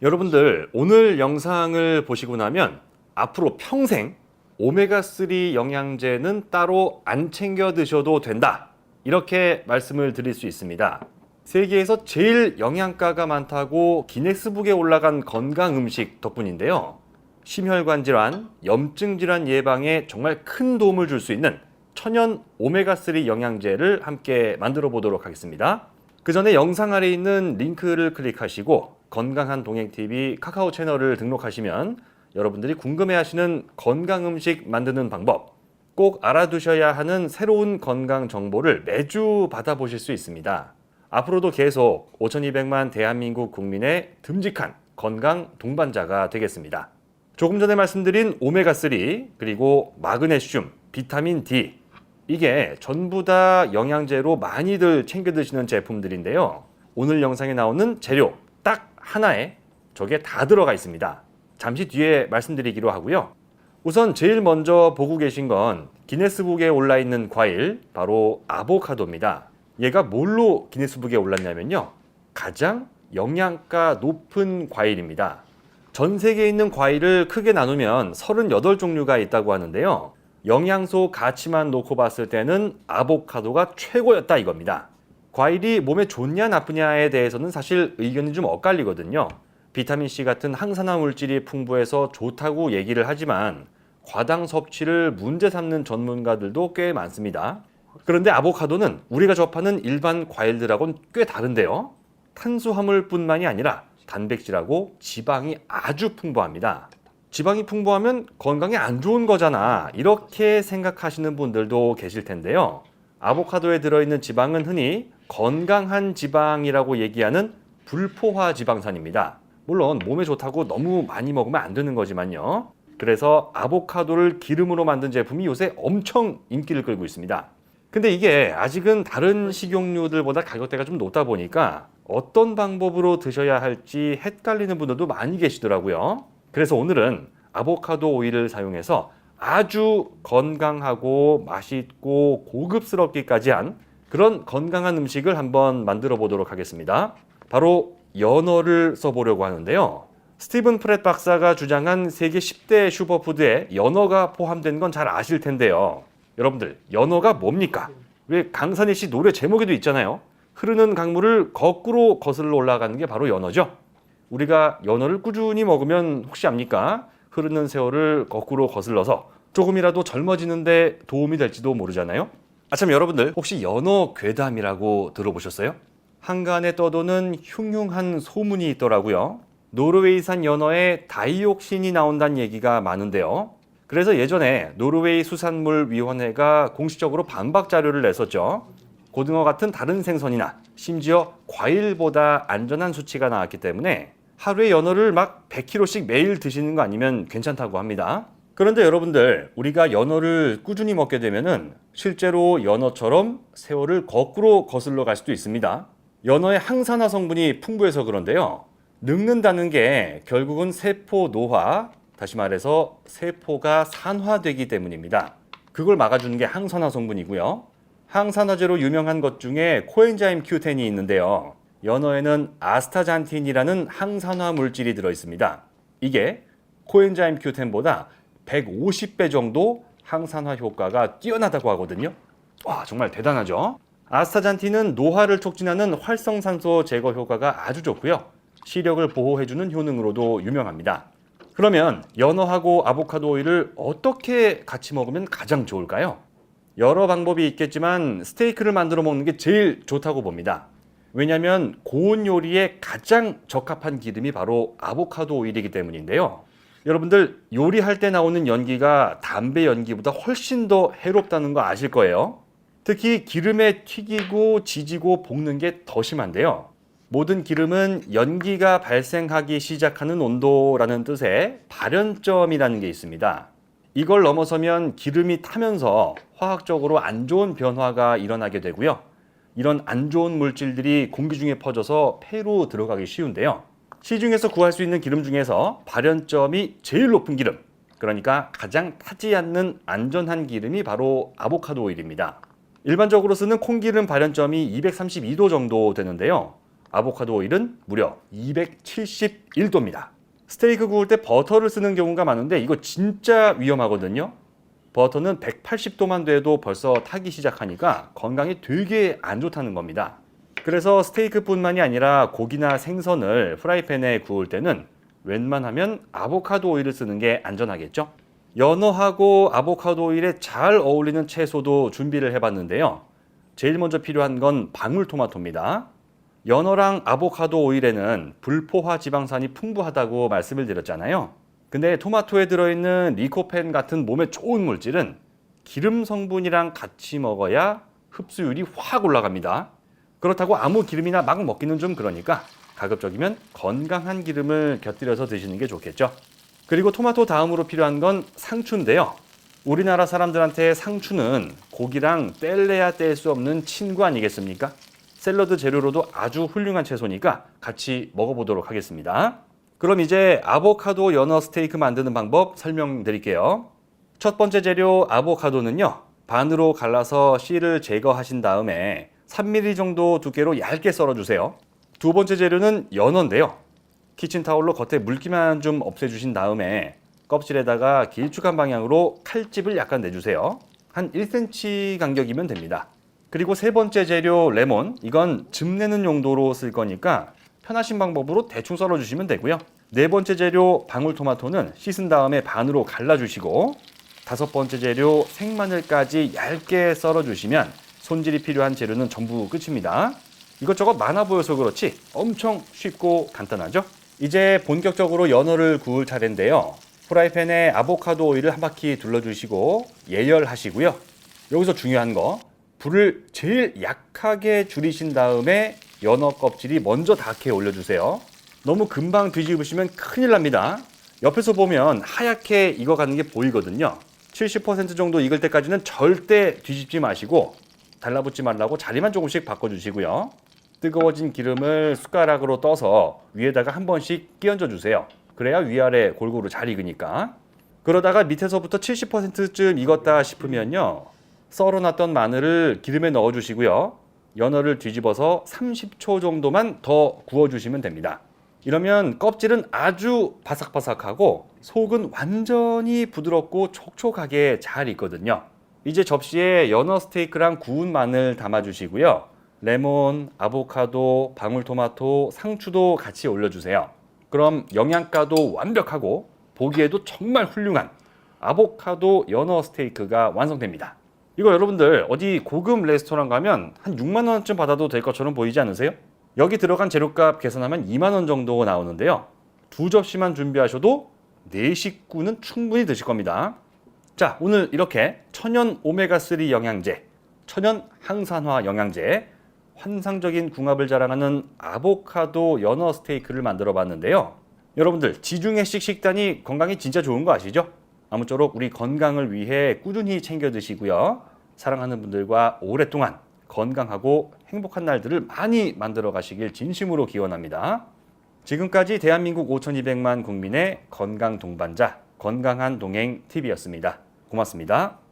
여러분들 오늘 영상을 보시고 나면 앞으로 평생 오메가3 영양제는 따로 안 챙겨 드셔도 된다, 이렇게 말씀을 드릴 수 있습니다. 세계에서 제일 영양가가 많다고 기네스북에 올라간 건강 음식 덕분인데요. 심혈관 질환, 염증 질환 예방에 정말 큰 도움을 줄 수 있는 천연 오메가3 영양제를 함께 만들어 보도록 하겠습니다. 그 전에 영상 아래에 있는 링크를 클릭하시고 건강한 동행TV 카카오 채널을 등록하시면 여러분들이 궁금해하시는 건강 음식 만드는 방법, 꼭 알아두셔야 하는 새로운 건강 정보를 매주 받아보실 수 있습니다. 앞으로도 계속 5,200만 대한민국 국민의 듬직한 건강 동반자가 되겠습니다. 조금 전에 말씀드린 오메가3 그리고 마그네슘, 비타민 D, 이게 전부 다 영양제로 많이들 챙겨 드시는 제품들인데요. 오늘 영상에 나오는 재료 딱 하나에 저게 다 들어가 있습니다. 잠시 뒤에 말씀드리기로 하고요. 우선 제일 먼저 보고 계신 건 기네스북에 올라 있는 과일, 바로 아보카도입니다. 얘가 뭘로 기네스북에 올랐냐면요, 가장 영양가 높은 과일입니다. 전 세계에 있는 과일을 크게 나누면 38종류가 있다고 하는데요. 영양소 가치만 놓고 봤을 때는 아보카도가 최고였다 이겁니다. 과일이 몸에 좋냐 나쁘냐에 대해서는 사실 의견이 좀 엇갈리거든요. 비타민C 같은 항산화 물질이 풍부해서 좋다고 얘기를 하지만 과당 섭취를 문제 삼는 전문가들도 꽤 많습니다. 그런데 아보카도는 우리가 접하는 일반 과일들하고는 꽤 다른데요. 탄수화물뿐만이 아니라 단백질하고 지방이 아주 풍부합니다. 지방이 풍부하면 건강에 안 좋은 거잖아, 이렇게 생각하시는 분들도 계실 텐데요. 아보카도에 들어있는 지방은 흔히 건강한 지방이라고 얘기하는 불포화 지방산입니다. 물론 몸에 좋다고 너무 많이 먹으면 안 되는 거지만요. 그래서 아보카도를 기름으로 만든 제품이 요새 엄청 인기를 끌고 있습니다. 근데 이게 아직은 다른 식용유들보다 가격대가 좀 높다 보니까 어떤 방법으로 드셔야 할지 헷갈리는 분들도 많이 계시더라고요. 그래서 오늘은 아보카도 오일을 사용해서 아주 건강하고 맛있고 고급스럽기까지 한 그런 건강한 음식을 한번 만들어 보도록 하겠습니다. 바로 연어를 써보려고 하는데요. 스티븐 프렛 박사가 주장한 세계 10대 슈퍼푸드에 연어가 포함된 건 잘 아실 텐데요. 여러분들, 연어가 뭡니까? 왜 강산희 씨 노래 제목에도 있잖아요. 흐르는 강물을 거꾸로 거슬러 올라가는 게 바로 연어죠. 우리가 연어를 꾸준히 먹으면 혹시 압니까? 흐르는 세월을 거꾸로 거슬러서 조금이라도 젊어지는데 도움이 될지도 모르잖아요. 아참, 여러분들 혹시 연어 괴담이라고 들어보셨어요? 한간에 떠도는 흉흉한 소문이 있더라고요. 노르웨이산 연어에 다이옥신이 나온다는 얘기가 많은데요. 그래서 예전에 노르웨이 수산물위원회가 공식적으로 반박 자료를 냈었죠. 고등어 같은 다른 생선이나 심지어 과일보다 안전한 수치가 나왔기 때문에 하루에 연어를 막 100kg씩 매일 드시는 거 아니면 괜찮다고 합니다. 그런데 여러분들, 우리가 연어를 꾸준히 먹게 되면은 실제로 연어처럼 세월을 거꾸로 거슬러 갈 수도 있습니다. 연어의 항산화 성분이 풍부해서 그런데요. 늙는다는 게 결국은 세포 노화, 다시 말해서 세포가 산화되기 때문입니다. 그걸 막아주는 게 항산화 성분이고요. 항산화제로 유명한 것 중에 코엔자임 Q10이 있는데요. 연어에는 아스타잔틴이라는 항산화 물질이 들어있습니다. 이게 코엔자임 Q10보다 150배 정도 항산화 효과가 뛰어나다고 하거든요. 와, 정말 대단하죠? 아스타잔틴은 노화를 촉진하는 활성산소 제거 효과가 아주 좋고요. 시력을 보호해주는 효능으로도 유명합니다. 그러면 연어하고 아보카도 오일을 어떻게 같이 먹으면 가장 좋을까요? 여러 방법이 있겠지만 스테이크를 만들어 먹는 게 제일 좋다고 봅니다. 왜냐하면 고온 요리에 가장 적합한 기름이 바로 아보카도 오일이기 때문인데요. 여러분들, 요리할 때 나오는 연기가 담배 연기보다 훨씬 더 해롭다는 거 아실 거예요. 특히 기름에 튀기고 지지고 볶는 게 더 심한데요. 모든 기름은 연기가 발생하기 시작하는 온도라는 뜻의 발연점이라는 게 있습니다. 이걸 넘어서면 기름이 타면서 화학적으로 안 좋은 변화가 일어나게 되고요. 이런 안 좋은 물질들이 공기 중에 퍼져서 폐로 들어가기 쉬운데요. 시중에서 구할 수 있는 기름 중에서 발연점이 제일 높은 기름, 그러니까 가장 타지 않는 안전한 기름이 바로 아보카도 오일입니다. 일반적으로 쓰는 콩기름 발연점이 232도 정도 되는데요. 아보카도 오일은 무려 271도입니다. 스테이크 구울 때 버터를 쓰는 경우가 많은데 이거 진짜 위험하거든요. 버터는 180도만 돼도 벌써 타기 시작하니까 건강에 되게 안 좋다는 겁니다. 그래서 스테이크뿐만이 아니라 고기나 생선을 프라이팬에 구울 때는 웬만하면 아보카도 오일을 쓰는 게 안전하겠죠? 연어하고 아보카도 오일에 잘 어울리는 채소도 준비를 해봤는데요. 제일 먼저 필요한 건 방울토마토입니다. 연어랑 아보카도 오일에는 불포화 지방산이 풍부하다고 말씀을 드렸잖아요. 근데 토마토에 들어있는 리코펜 같은 몸에 좋은 물질은 기름 성분이랑 같이 먹어야 흡수율이 확 올라갑니다. 그렇다고 아무 기름이나 막 먹기는 좀 그러니까 가급적이면 건강한 기름을 곁들여서 드시는 게 좋겠죠. 그리고 토마토 다음으로 필요한 건 상추인데요. 우리나라 사람들한테 상추는 고기랑 뗄래야 뗄 수 없는 친구 아니겠습니까? 샐러드 재료로도 아주 훌륭한 채소니까 같이 먹어보도록 하겠습니다. 그럼 이제 아보카도 연어 스테이크 만드는 방법 설명드릴게요. 첫 번째 재료 아보카도는요. 반으로 갈라서 씨를 제거하신 다음에 3mm 정도 두께로 얇게 썰어주세요. 두 번째 재료는 연어인데요. 키친타올로 겉에 물기만 좀 없애주신 다음에 껍질에다가 길쭉한 방향으로 칼집을 약간 내주세요. 한 1cm 간격이면 됩니다. 그리고 세 번째 재료 레몬, 이건 즙 내는 용도로 쓸 거니까 편하신 방법으로 대충 썰어주시면 되고요. 네 번째 재료 방울토마토는 씻은 다음에 반으로 갈라주시고 다섯 번째 재료 생마늘까지 얇게 썰어주시면 손질이 필요한 재료는 전부 끝입니다. 이것저것 많아 보여서 그렇지 엄청 쉽고 간단하죠? 이제 본격적으로 연어를 구울 차례인데요. 프라이팬에 아보카도 오일을 한 바퀴 둘러주시고 예열하시고요. 여기서 중요한 거, 불을 제일 약하게 줄이신 다음에 연어 껍질이 먼저 닿게 올려주세요. 너무 금방 뒤집으시면 큰일 납니다. 옆에서 보면 하얗게 익어가는 게 보이거든요. 70% 정도 익을 때까지는 절대 뒤집지 마시고 달라붙지 말라고 자리만 조금씩 바꿔주시고요. 뜨거워진 기름을 숟가락으로 떠서 위에다가 한 번씩 끼얹어 주세요. 그래야 위아래 골고루 잘 익으니까. 그러다가 밑에서부터 70%쯤 익었다 싶으면요. 썰어놨던 마늘을 기름에 넣어주시고요. 연어를 뒤집어서 30초 정도만 더 구워주시면 됩니다. 이러면 껍질은 아주 바삭바삭하고 속은 완전히 부드럽고 촉촉하게 잘 익거든요. 이제 접시에 연어 스테이크랑 구운 마늘 담아주시고요. 레몬, 아보카도, 방울토마토, 상추도 같이 올려주세요. 그럼 영양가도 완벽하고 보기에도 정말 훌륭한 아보카도 연어 스테이크가 완성됩니다. 이거 여러분들 어디 고급 레스토랑 가면 한 6만 원쯤 받아도 될 것처럼 보이지 않으세요? 여기 들어간 재료값 계산하면 2만 원 정도 나오는데요. 두 접시만 준비하셔도 4식구는 충분히 드실 겁니다. 자, 오늘 이렇게 천연 오메가3 영양제, 천연 항산화 영양제, 환상적인 궁합을 자랑하는 아보카도 연어 스테이크를 만들어 봤는데요. 여러분들 지중해식 식단이 건강에 진짜 좋은 거 아시죠? 아무쪼록 우리 건강을 위해 꾸준히 챙겨 드시고요. 사랑하는 분들과 오랫동안 건강하고 행복한 날들을 많이 만들어 가시길 진심으로 기원합니다. 지금까지 대한민국 5,200만 국민의 건강 동반자 건강한 동행 TV였습니다. 고맙습니다.